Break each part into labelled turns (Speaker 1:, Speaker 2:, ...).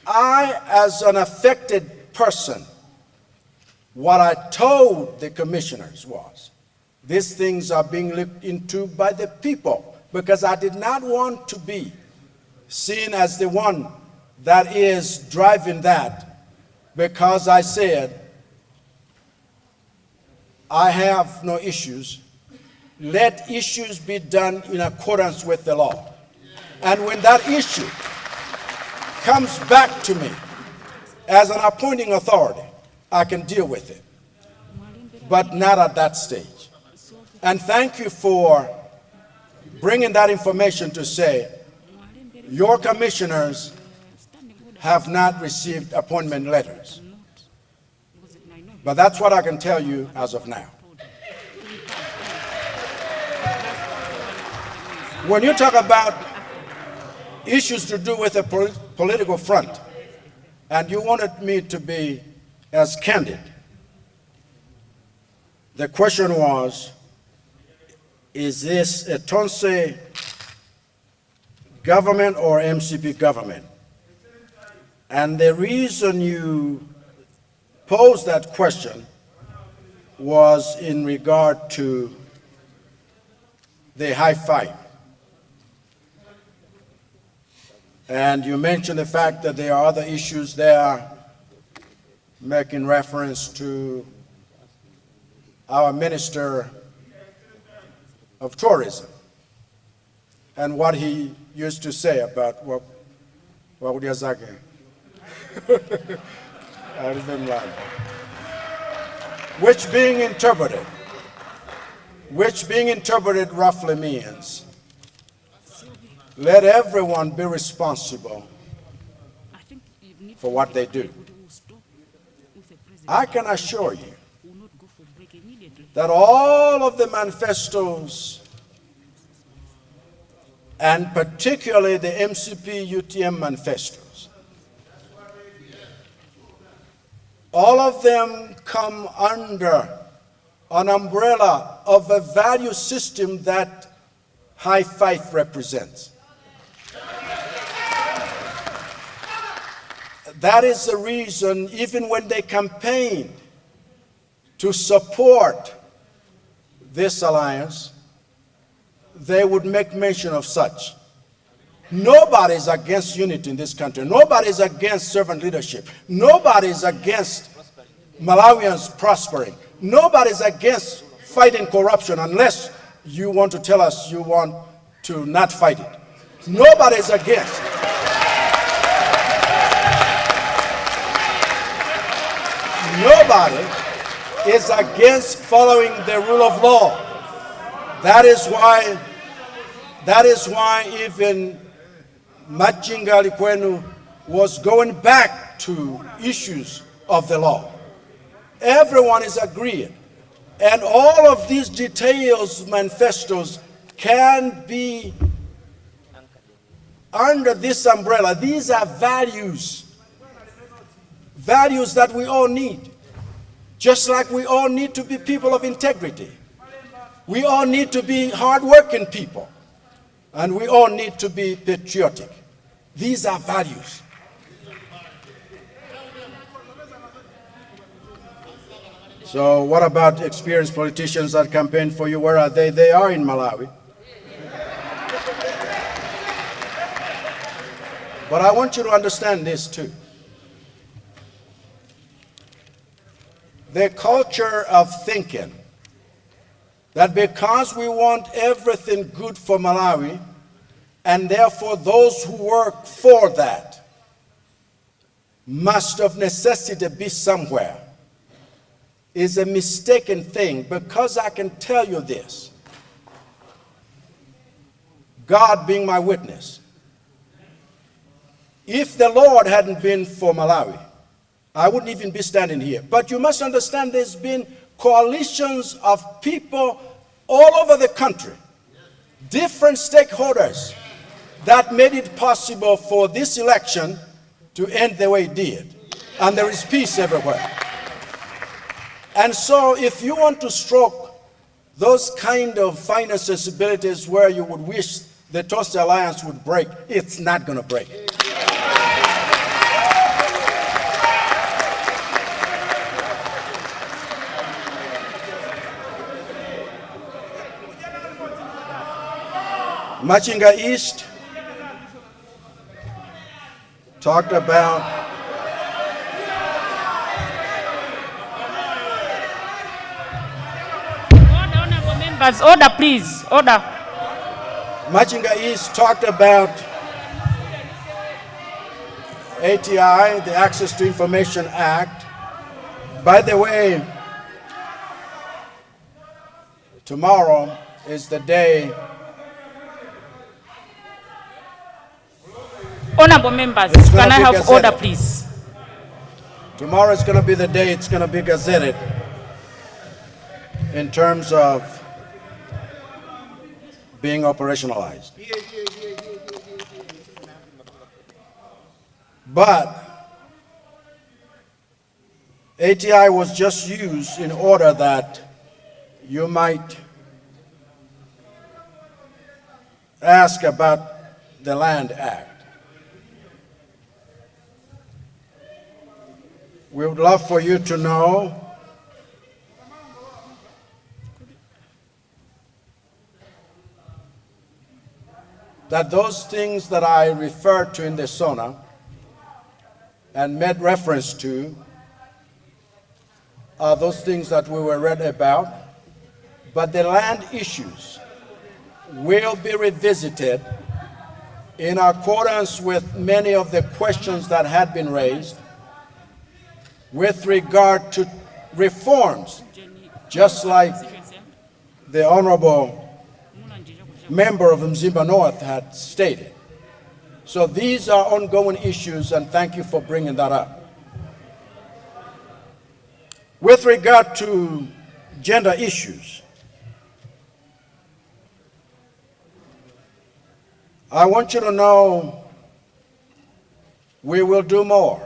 Speaker 1: I, as an affected person, what I told the commissioners was, these things are being looked into by the people, because I did not want to be seen as the one that is driving that, because I said, I have no issues. Let issues be done in accordance with the law. And when that issue comes back to me as an appointing authority, I can deal with it, but not at that stage. And thank you for bringing that information to say your commissioners have not received appointment letters. But that's what I can tell you as of now. When you talk about issues to do with a political front, and you wanted me to be as candid, the question was, is this a Tonse government or MCP government? And the reason you posed that question was in regard to the high five. And you mentioned the fact that there are other issues there, making reference to our Minister of Tourism and what he used to say about what would you say? I didn't like it. Which being interpreted roughly means, let everyone be responsible for what they do. I can assure you that all of the manifestos, and particularly the MCP UTM manifestos, all of them come under an umbrella of a value system that High Five represents. That is the reason, even when they campaigned to support this alliance, they would make mention of such. Nobody is against unity in this country. Nobody is against servant leadership. Nobody is against Malawians prospering. Nobody is against fighting corruption, unless you want to tell us you want to not fight it. Nobody is against. Nobody is against following the rule of law. That is why even Machinga Likwenu was going back to issues of the law. Everyone is agreeing. And all of these details, manifestos, can be under this umbrella. These are values that we all need. Just like we all need to be people of integrity. We all need to be hardworking people. And we all need to be patriotic. These are values. So what about experienced politicians that campaign for you? Where are they? They are in Malawi. But I want you to understand this too. The culture of thinking that because we want everything good for Malawi, and therefore those who work for that must of necessity be somewhere, is a mistaken thing, because I can tell you this, God being my witness, if the Lord hadn't been for Malawi, I wouldn't even be standing here. But you must understand there's been coalitions of people all over the country, different stakeholders, that made it possible for this election to end the way it did. And there is peace everywhere. And so if you want to stroke those kind of finer sensibilities where you would wish the Tonse Alliance would break, it's not going to break. Machinga East talked about
Speaker 2: Honorable members, order please, order.
Speaker 1: Machinga East talked about ATI, the Access to Information Act. By the way, tomorrow is the day.
Speaker 2: Honorable members,
Speaker 1: It's gonna
Speaker 2: can I
Speaker 1: be
Speaker 2: have
Speaker 1: gazetted.
Speaker 2: order please?
Speaker 1: Tomorrow is going to be the day it's going to be gazetted in terms of being operationalized. But ATI was just used in order that you might ask about the Land Act. We would love for you to know that those things that I referred to in the SONA and made reference to are those things that we were read about, but the land issues will be revisited in accordance with many of the questions that had been raised with regard to reforms, just like the Honorable Member of Mzimba North had stated. So these are ongoing issues, and thank you for bringing that up. With regard to gender issues, I want you to know we will do more.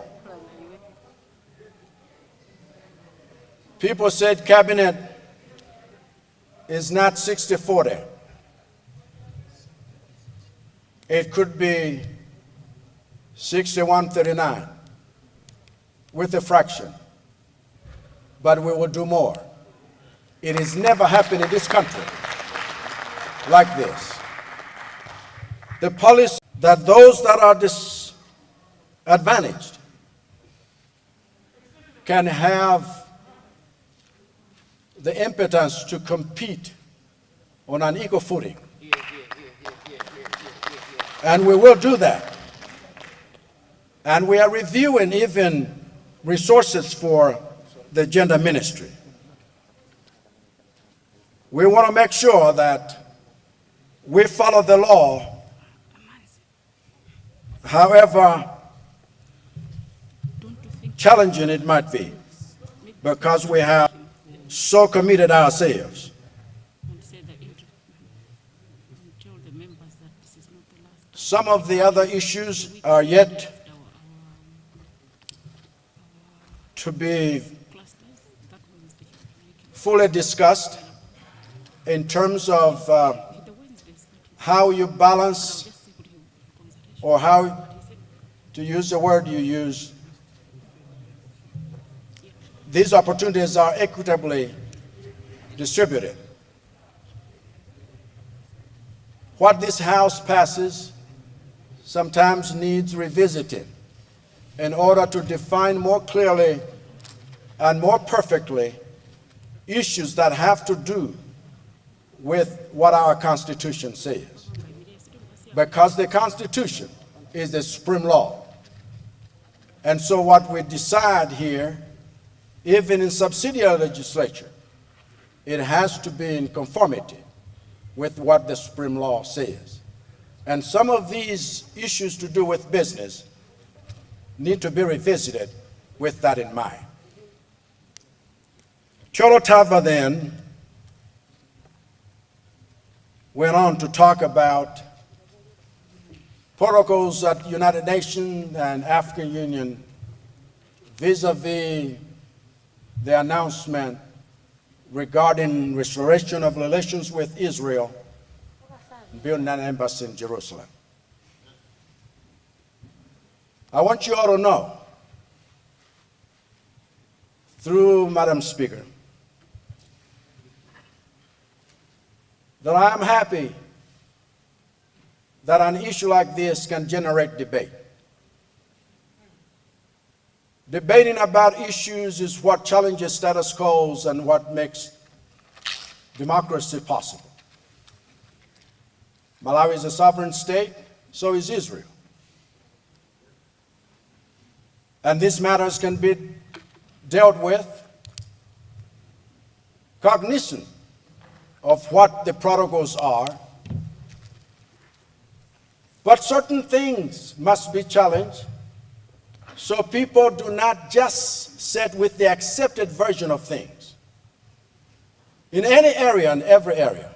Speaker 1: People said cabinet is not 60-40. It could be 61-39 with a fraction, but we will do more. It has never happened in this country like this. The policy that those that are disadvantaged can have the impotence to compete on an equal footing. And we will do that. And we are reviewing even resources for the gender ministry. We want to make sure that we follow the law, however challenging it might be, because we have so committed ourselves. Some of the other issues are yet to be fully discussed in terms of how you balance, or how to use the word you use, these opportunities are equitably distributed. What this House passes sometimes needs revisiting in order to define more clearly and more perfectly issues that have to do with what our Constitution says. Because the Constitution is the supreme law. And so what we decide here, even in subsidiary legislature, it has to be in conformity with what the supreme law says. And some of these issues to do with business need to be revisited with that in mind. Cholo Tava then went on to talk about protocols at United Nations and African Union vis-a-vis the announcement regarding restoration of relations with Israel, building an embassy in Jerusalem. I want you all to know, through Madam Speaker, that I am happy that an issue like this can generate debate. Debating about issues is what challenges status quo and what makes democracy possible. Malawi is a sovereign state, so is Israel. And these matters can be dealt with cognizant of what the protocols are, but certain things must be challenged so people do not just sit with the accepted version of things. In any area and every area,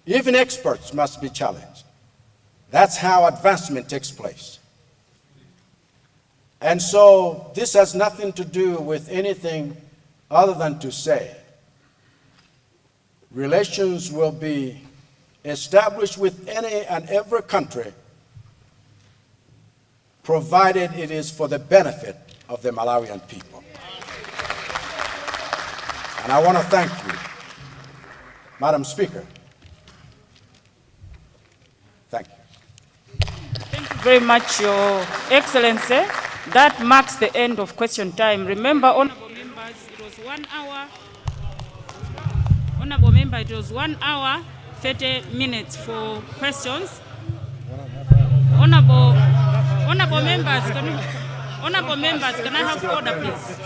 Speaker 1: even experts must be challenged. That's how advancement takes place. And so this has nothing to do with anything other than to say relations will be established with any and every country provided it is for the benefit of the Malawian people. And I want to thank you, Madam Speaker. Thank you.
Speaker 2: Thank you very much, Your Excellency. That marks the end of question time. Remember, honorable members, it was 1 hour. Honorable member, it was 1 hour, 30 minutes for questions. Honorable members, can I have order, please?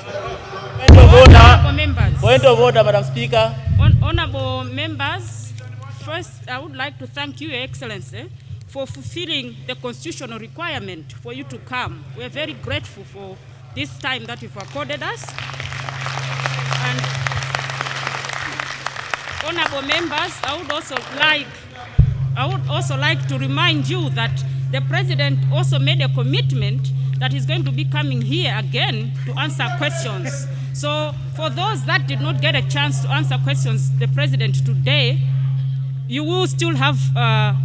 Speaker 3: Point of order.
Speaker 2: Honorable members.
Speaker 3: Point of order, Madam Speaker.
Speaker 2: Honorable members, first I would like to thank you, Your Excellency, for fulfilling the constitutional requirement for you to come. We're very grateful for this time that you've accorded us. And honorable members, I would also like to remind you that the President also made a commitment that he's going to be coming here again to answer questions. So for those that did not get a chance to answer questions the President today, you will still have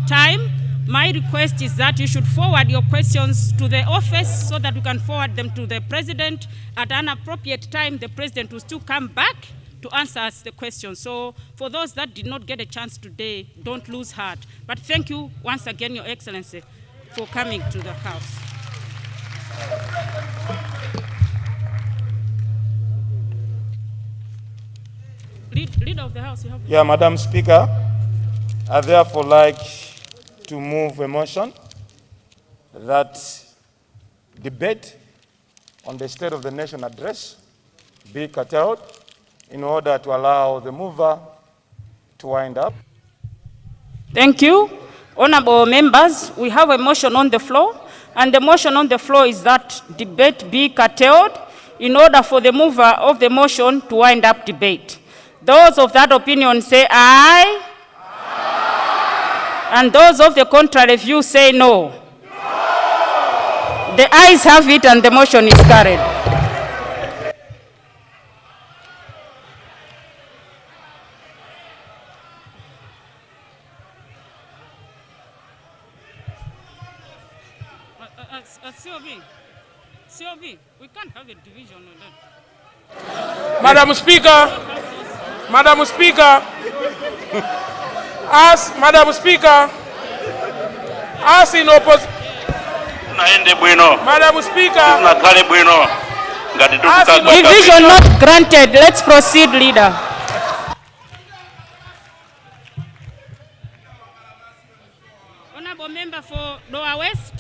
Speaker 2: time. My request is that you should forward your questions to the office so that we can forward them to the President. At an appropriate time, the President will still come back to answer us the questions. So for those that did not get a chance today, don't lose heart. But thank you once again, Your Excellency, for coming to the House. Leader of the House, you have...
Speaker 4: Yeah, Madam Speaker, I therefore like to move a motion that debate on the State of the Nation address be curtailed in order to allow the mover to wind up.
Speaker 2: Thank you. Honorable members, we have a motion on the floor, and the motion on the floor is that debate be curtailed in order for the mover of the motion to wind up debate. Those of that opinion say aye. And those of the contrary view say no. The ayes have it and the motion is carried. COB, we can't have a division on that.
Speaker 5: Madam Speaker, as in opposition. Madam Speaker,
Speaker 2: division not granted. Let's proceed, leader. Honorable member for Doha West.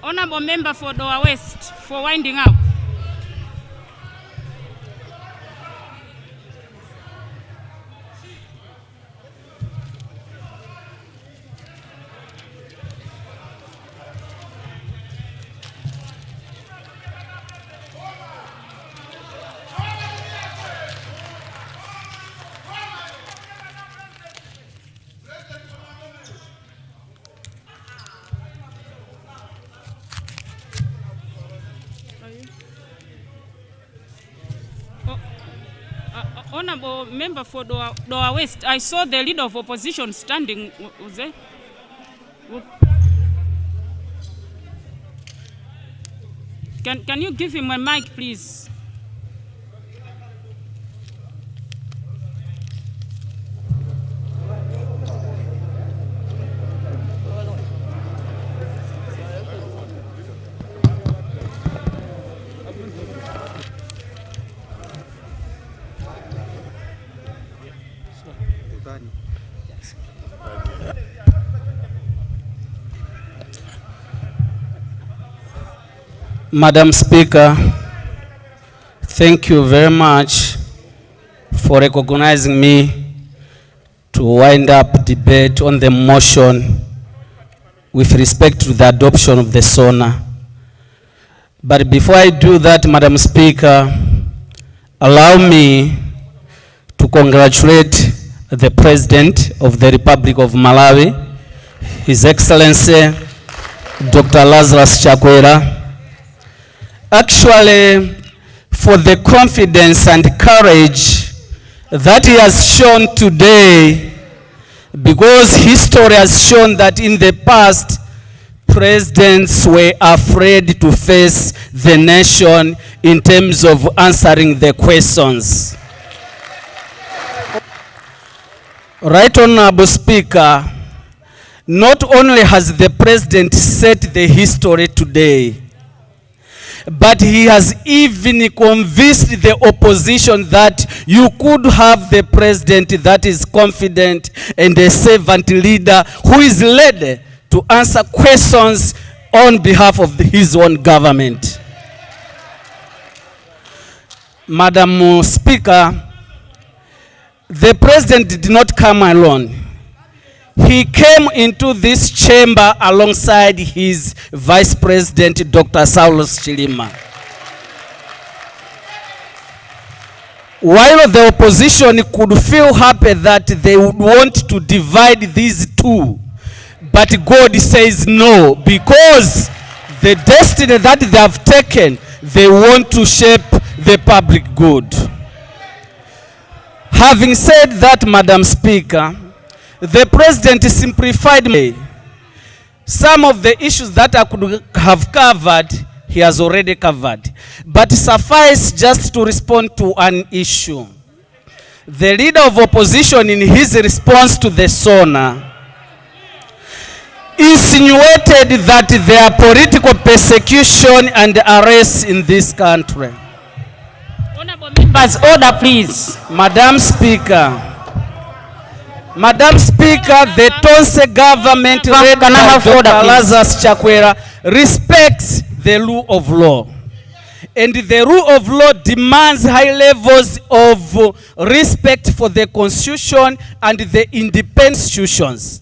Speaker 2: Honorable member for Doha West, for winding up. Honorable member for Doha West, I saw the leader of opposition standing. Was there? Can you give him a mic, please?
Speaker 6: Madam Speaker, thank you very much for recognizing me to wind up debate on the motion with respect to the adoption of the SONA. But before I do that, Madam Speaker, allow me to congratulate the President of the Republic of Malawi, His Excellency Dr. Lazarus Chakwera, actually for the confidence and courage that he has shown today, because history has shown that in the past, presidents were afraid to face the nation in terms of answering the questions. Right Honorable Speaker, not only has the president set the history today, but he has even convinced the opposition that you could have the president that is confident and a servant leader who is ready to answer questions on behalf of his own government. Madam Speaker, the president did not come alone. He came into this chamber alongside his Vice President, Dr. Saulos Chilima. While the opposition could feel happy that they would want to divide these two, but God says no, because the destiny that they have taken, they want to shape the public good. Having said that, Madam Speaker, the president simplified me. Some of the issues that I could have covered, he has already covered. But suffice just to respond to an issue. The leader of opposition, in his response to the SONA, insinuated that there are political persecution and arrests in this country.
Speaker 2: Honorable members, order please.
Speaker 6: Madam Speaker, the Tonse government led by Dr. Lazarus Chakwera respects the rule of law. And the rule of law demands high levels of respect for the Constitution and the independent institutions.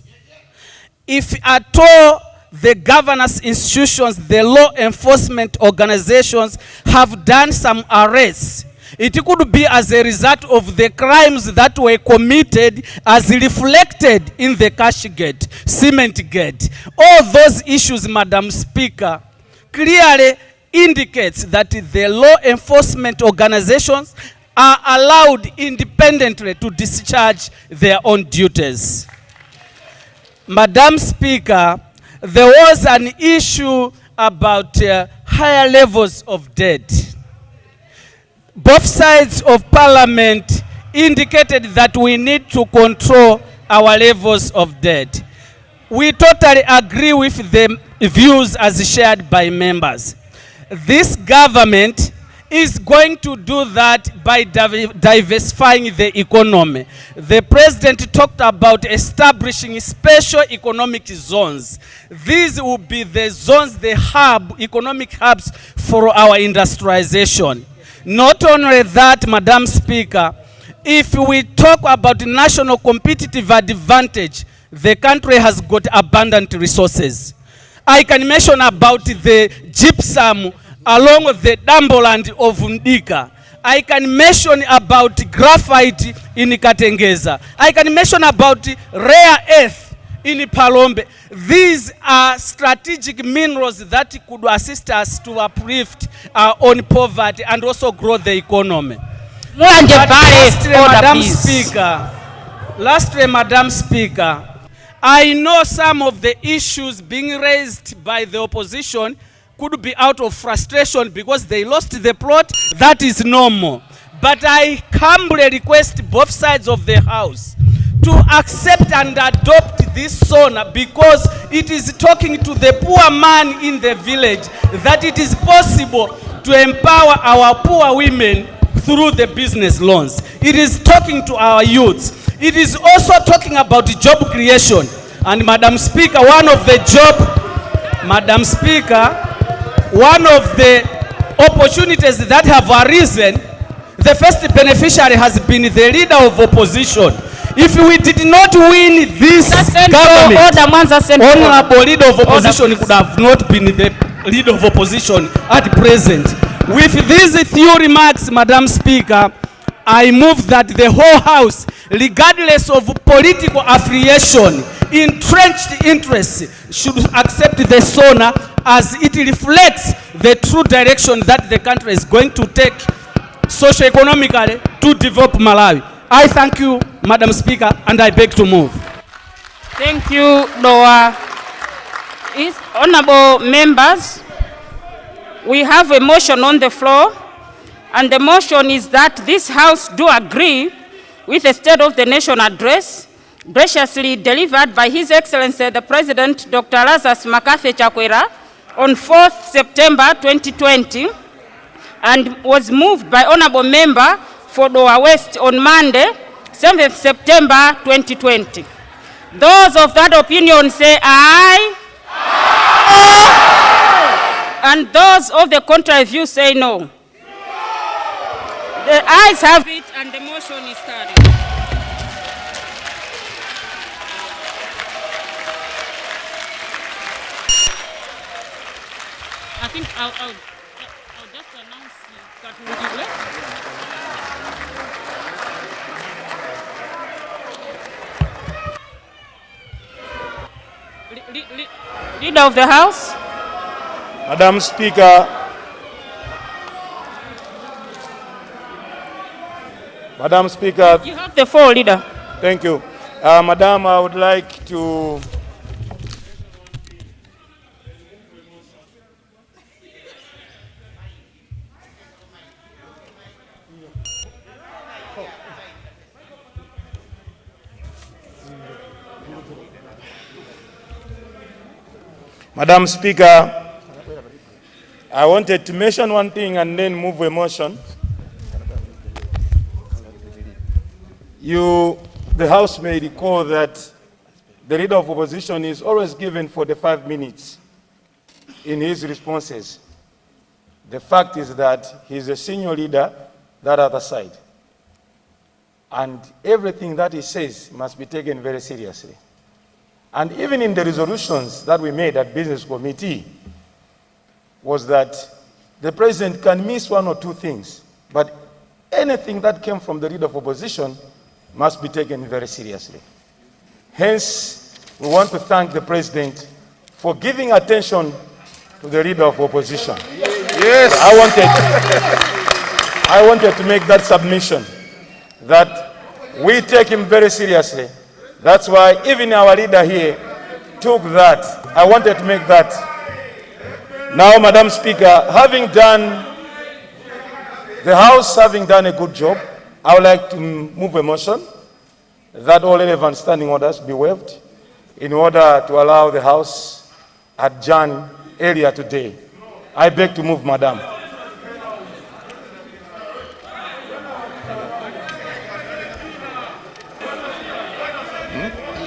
Speaker 6: If at all the governance institutions, the law enforcement organizations have done some arrests, it could be as a result of the crimes that were committed as reflected in the cash gate, cement gate. All those issues, Madam Speaker, clearly indicates that the law enforcement organizations are allowed independently to discharge their own duties. Madam Speaker, there was an issue about higher levels of debt. Both sides of parliament indicated that we need to control our levels of debt. We totally agree with the views as shared by members. This government is going to do that by diversifying the economy. The president talked about establishing special economic zones. These will be the zones, the economic hubs for our industrialization. Not only that, Madam Speaker, if we talk about national competitive advantage, the country has got abundant resources. I can mention about the gypsum along the Damboland of Ndika. I can mention about graphite in Katengeza. I can mention about rare earth in Palombe. These are strategic minerals that could assist us to uplift our own poverty and also grow the economy. Lastly, Madam Speaker, I know some of the issues being raised by the opposition could be out of frustration because they lost the plot. That is normal. But I humbly request both sides of the House to accept and adopt this SONA, because it is talking to the poor man in the village that it is possible to empower our poor women through the business loans. It is talking to our youths. It is also talking about job creation. And Madam Speaker, one of the job, Madam Speaker, one of the opportunities that have arisen, the first beneficiary has been the leader of opposition. If we did not win this government, honorable leader of opposition could have not been the leader of opposition at present. With these few remarks, Madam Speaker, I move that the whole House, regardless of political affiliation, entrenched interests, should accept the SONA as it reflects the true direction that the country is going to take socio-economically to develop Malawi. I thank you, Madam Speaker, and I beg to move.
Speaker 2: Thank you, Noah. Honorable members, we have a motion on the floor, and the motion is that this House do agree with the State of the Nation address graciously delivered by His Excellency the President, Dr. Lazarus Makafe Chakwera, on 4th September 2020, and was moved by Honorable Member for Doha West on Monday, 7th September 2020. Those of that opinion say aye. Aye. And those of the contrary view say no. The ayes have it and the motion is carried. I think I'll just announce that Leader of the House.
Speaker 4: Madam Speaker, Madam Speaker,
Speaker 2: you have the floor, Leader.
Speaker 4: Thank you. Madam, I would like to Madam Speaker, I wanted to mention one thing and then move a motion. The House may recall that the leader of opposition is always given 45 minutes in his responses. The fact is that he's a senior leader, that other side. And everything that he says must be taken very seriously. And even in the resolutions that we made at Business Committee, was that the President can miss one or two things, but anything that came from the leader of opposition must be taken very seriously. Hence, we want to thank the President for giving attention to the leader of opposition. Yes, I wanted to make that submission, that we take him very seriously. That's why even our leader here took that. I wanted to make that. Now, Madam Speaker, the House having done a good job, I would like to move a motion that all relevant standing orders be waived in order to allow the House adjourn earlier today. I beg to move, Madam.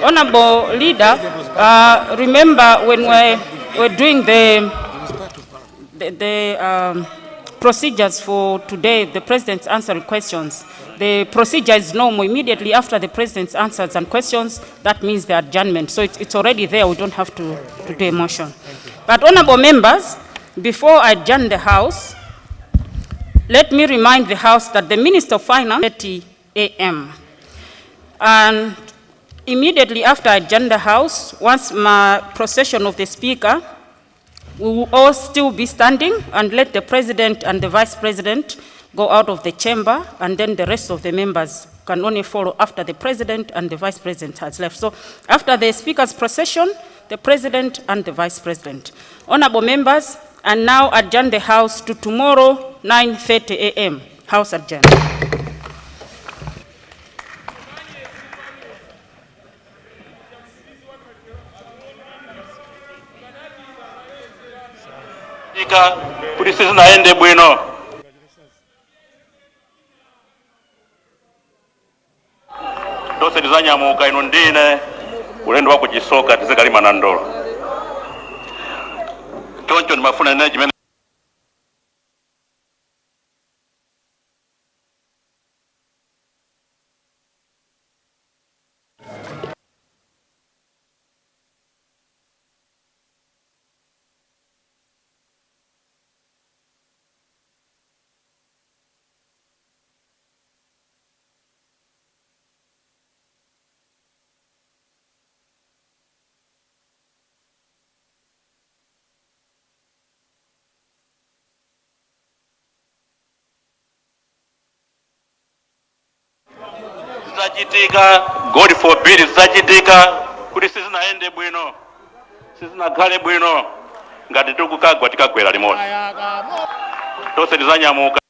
Speaker 2: Honorable Leader, remember when we're doing the procedures for today, the President's answering questions. The procedure is normal. Immediately after the President's answers and questions, that means the adjournment. So it's already there. We don't have to do a motion. But honorable members, before I adjourn the House, let me remind the House that the Minister of Finance, 30 a.m. And immediately after I adjourn the House, once my procession of the Speaker, we will all still be standing and let the President and the Vice President go out of the chamber, and then the rest of the members can only follow after the President and the Vice President has left. So after the Speaker's procession, the President and the Vice President. Honorable members, and now adjourn the House to tomorrow, 9:30 a.m. House adjourned.
Speaker 7: Pulisisi naende bwino. Dose dizanya muka ino ndine ulendo wako jisoka tizekalima na ndolo. Toncho ni mafuna management zizachitika, God forbid zizachitika, kuti sizinaende bwino, sizinakhale bwino, ngati tikukagwa tikagwera limodzi. Tonse tizanyamuka.